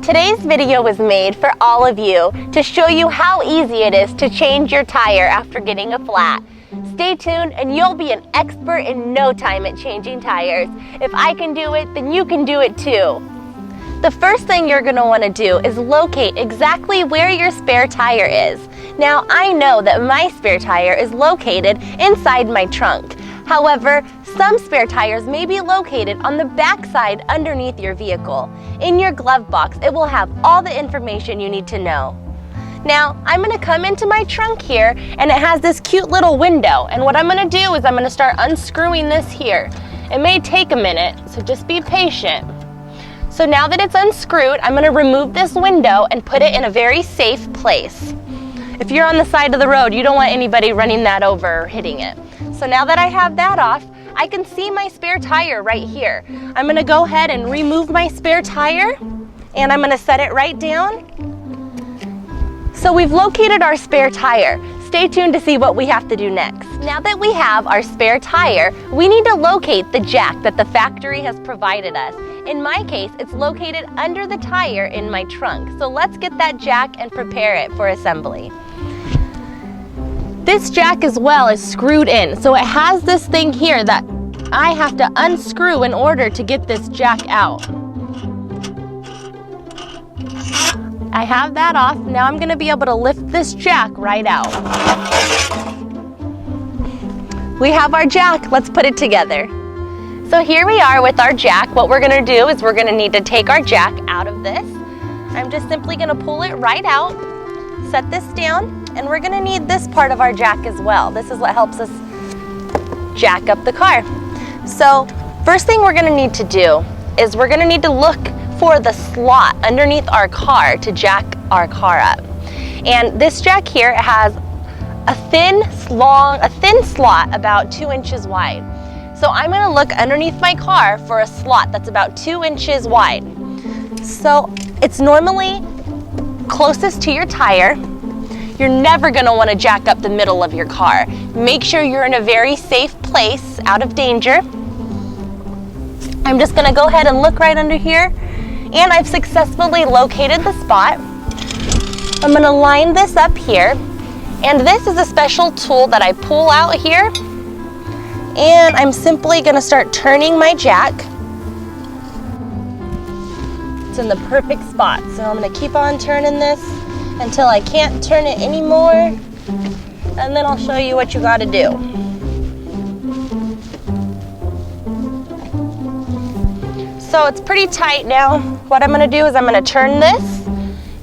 Today's video was made for all of you to show you how easy it is to change your tire after getting a flat. Stay tuned and you'll be an expert in no time at changing tires. If I can do it, then you can do it too. The first thing you're going to want to do is locate exactly where your spare tire is. Now, I know that my spare tire is located inside my trunk. However, some spare tires may be located on the back side underneath your vehicle. In your glove box, it will have all the information you need to know. Now, I'm going to come into my trunk here, and it has this cute little window. And what I'm going to do is I'm going to start unscrewing this here. It may take a minute, so just be patient. So now that it's unscrewed, I'm going to remove this window and put it in a very safe place. If you're on the side of the road, you don't want anybody running that over or hitting it. So now that I have that off, I can see my spare tire right here. I'm going to go ahead and remove my spare tire, and I'm going to set it right down. So we've located our spare tire. Stay tuned to see what we have to do next. Now that we have our spare tire, we need to locate the jack that the factory has provided us. In my case, it's located under the tire in my trunk. So let's get that jack and prepare it for assembly. This jack as well is screwed in, so it has this thing here that I have to unscrew in order to get this jack out. I have that off. Now I'm going to be able to lift this jack right out. We have our jack. Let's put it together. So here we are with our jack. What we're going to do is we're going to need to take our jack out of this. I'm just simply going to pull it right out, set this down, and we're going to need this part of our jack as well. This is what helps us jack up the car. So first thing we're going to need to do is we're going to need to look for the slot underneath our car to jack our car up. And this jack here has a thin slot about 2 inches wide. So I'm going to look underneath my car for a slot that's about 2 inches wide. So it's normally closest to your tire. You're never going to want to jack up the middle of your car. Make sure you're in a very safe place, out of danger. I'm just going to go ahead and look right under here, and I've successfully located the spot. I'm going to line this up here, and this is a special tool that I pull out here, and I'm simply going to start turning my jack. It's in the perfect spot, so I'm going to keep on turning this until I can't turn it anymore, and then I'll show you what you got to do. So it's pretty tight now. What I'm going to do is I'm going to turn this,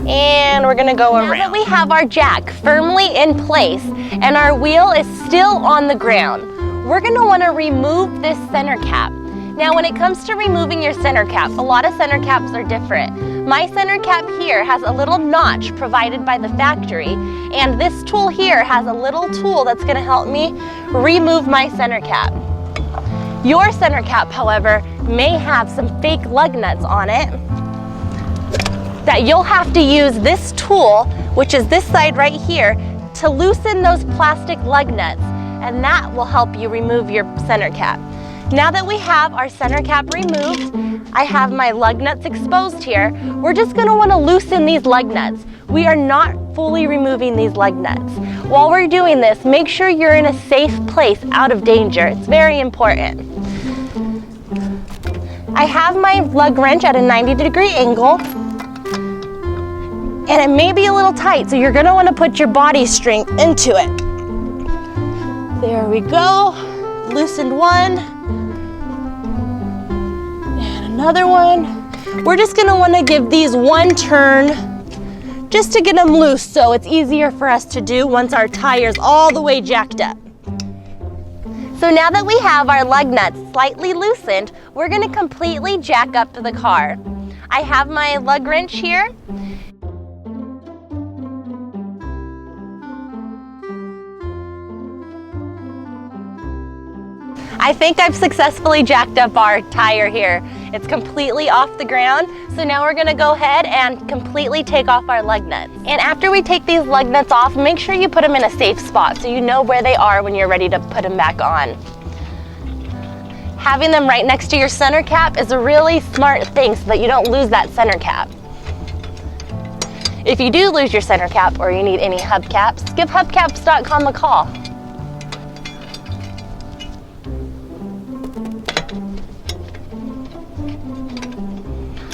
and we're going to go around. Now that we have our jack firmly in place and our wheel is still on the ground, we're going to want to remove this center cap. Now when it comes to removing your center cap, a lot of center caps are different. My center cap here has a little notch provided by the factory, and this tool here has a little tool that's going to help me remove my center cap. Your center cap, however, may have some fake lug nuts on it that you'll have to use this tool, which is this side right here, to loosen those plastic lug nuts, and that will help you remove your center cap. Now that we have our center cap removed, I have my lug nuts exposed here. We're just going to want to loosen these lug nuts. We are not fully removing these lug nuts. While we're doing this, make sure you're in a safe place out of danger. It's very important. I have my lug wrench at a 90-degree angle, and it may be a little tight, so you're going to want to put your body strength into it. There we go. Loosened one. Another one. We're just going to want to give these one turn just to get them loose, so it's easier for us to do once our tire's all the way jacked up. So now that we have our lug nuts slightly loosened, we're going to completely jack up the car. I have my lug wrench here. I think I've successfully jacked up our tire here. It's completely off the ground, so now we're gonna go ahead and completely take off our lug nuts. And after we take these lug nuts off, make sure you put them in a safe spot so you know where they are when you're ready to put them back on. Having them right next to your center cap is a really smart thing so that you don't lose that center cap. If you do lose your center cap or you need any hubcaps, give Hubcaps.com a call.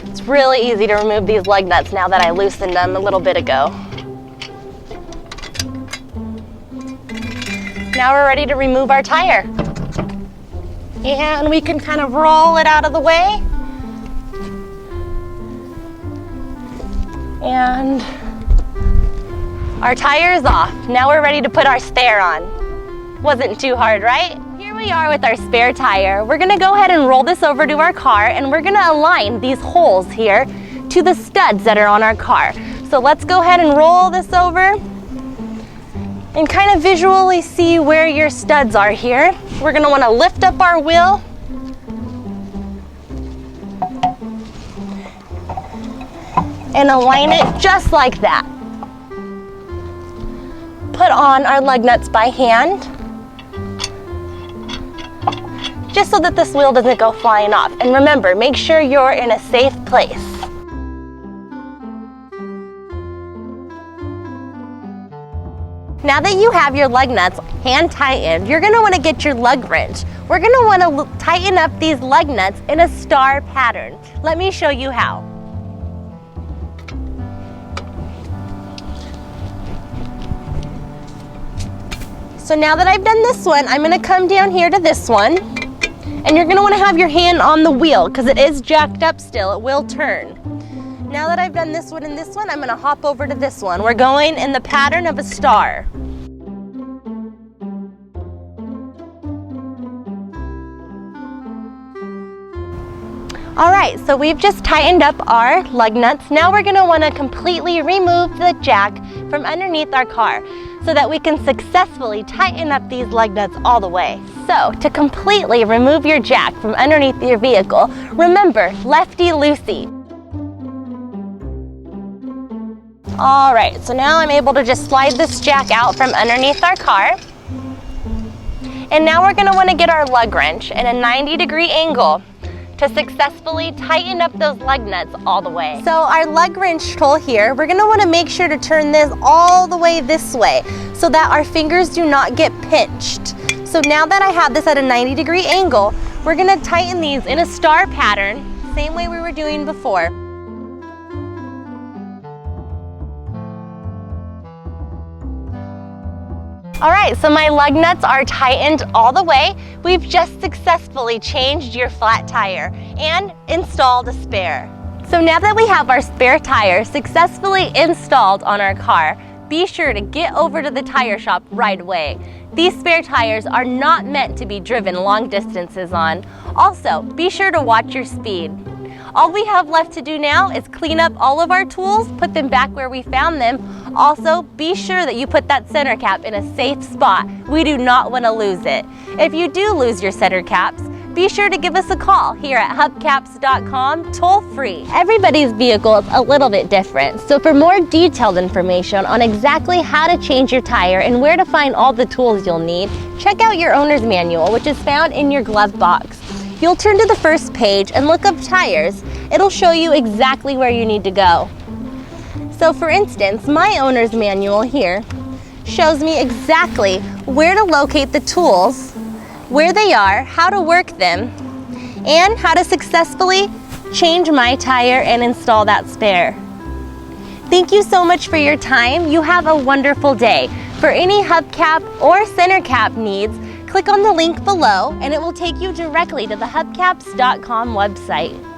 It's really easy to remove these lug nuts now that I loosened them a little bit ago. Now we're ready to remove our tire. And we can kind of roll it out of the way. And our tire is off. Now we're ready to put our spare on. Wasn't too hard, right? Here we are with our spare tire. We're gonna go ahead and roll this over to our car, and we're gonna align these holes here to the studs that are on our car. So let's go ahead and roll this over and kind of visually see where your studs are here. We're gonna wanna lift up our wheel and align it just like that. Put on our lug nuts by hand, just so that this wheel doesn't go flying off. And remember, make sure you're in a safe place. Now that you have your lug nuts hand tightened, you're gonna wanna get your lug wrench. We're gonna wanna tighten up these lug nuts in a star pattern. Let me show you how. So now that I've done this one, I'm gonna come down here to this one, and you're gonna wanna have your hand on the wheel because it is jacked up still, it will turn. Now that I've done this one and this one, I'm gonna hop over to this one. We're going in the pattern of a star. All right, so we've just tightened up our lug nuts. Now we're gonna wanna completely remove the jack from underneath our car so that we can successfully tighten up these lug nuts all the way. So to completely remove your jack from underneath your vehicle, remember, lefty-loosey. All right, so now I'm able to just slide this jack out from underneath our car. And now we're gonna wanna get our lug wrench in a 90-degree angle to successfully tighten up those lug nuts all the way. So our lug wrench tool here, we're gonna wanna make sure to turn this all the way this way so that our fingers do not get pinched. So now that I have this at a 90-degree angle, we're gonna tighten these in a star pattern, same way we were doing before. All right, so my lug nuts are tightened all the way. We've just successfully changed your flat tire and installed a spare. So now that we have our spare tire successfully installed on our car, be sure to get over to the tire shop right away. These spare tires are not meant to be driven long distances on. Also, be sure to watch your speed. All we have left to do now is clean up all of our tools, put them back where we found them. Also, be sure that you put that center cap in a safe spot. We do not want to lose it. If you do lose your center caps, be sure to give us a call here at Hubcaps.com, toll free. Everybody's vehicle is a little bit different, so for more detailed information on exactly how to change your tire and where to find all the tools you'll need, check out your owner's manual, which is found in your glove box. You'll turn to the first page and look up tires. It'll show you exactly where you need to go. So for instance, my owner's manual here shows me exactly where to locate the tools, where they are, how to work them, and how to successfully change my tire and install that spare. Thank you so much for your time. You have a wonderful day. For any hubcap or center cap needs, click on the link below and it will take you directly to the Hubcaps.com website.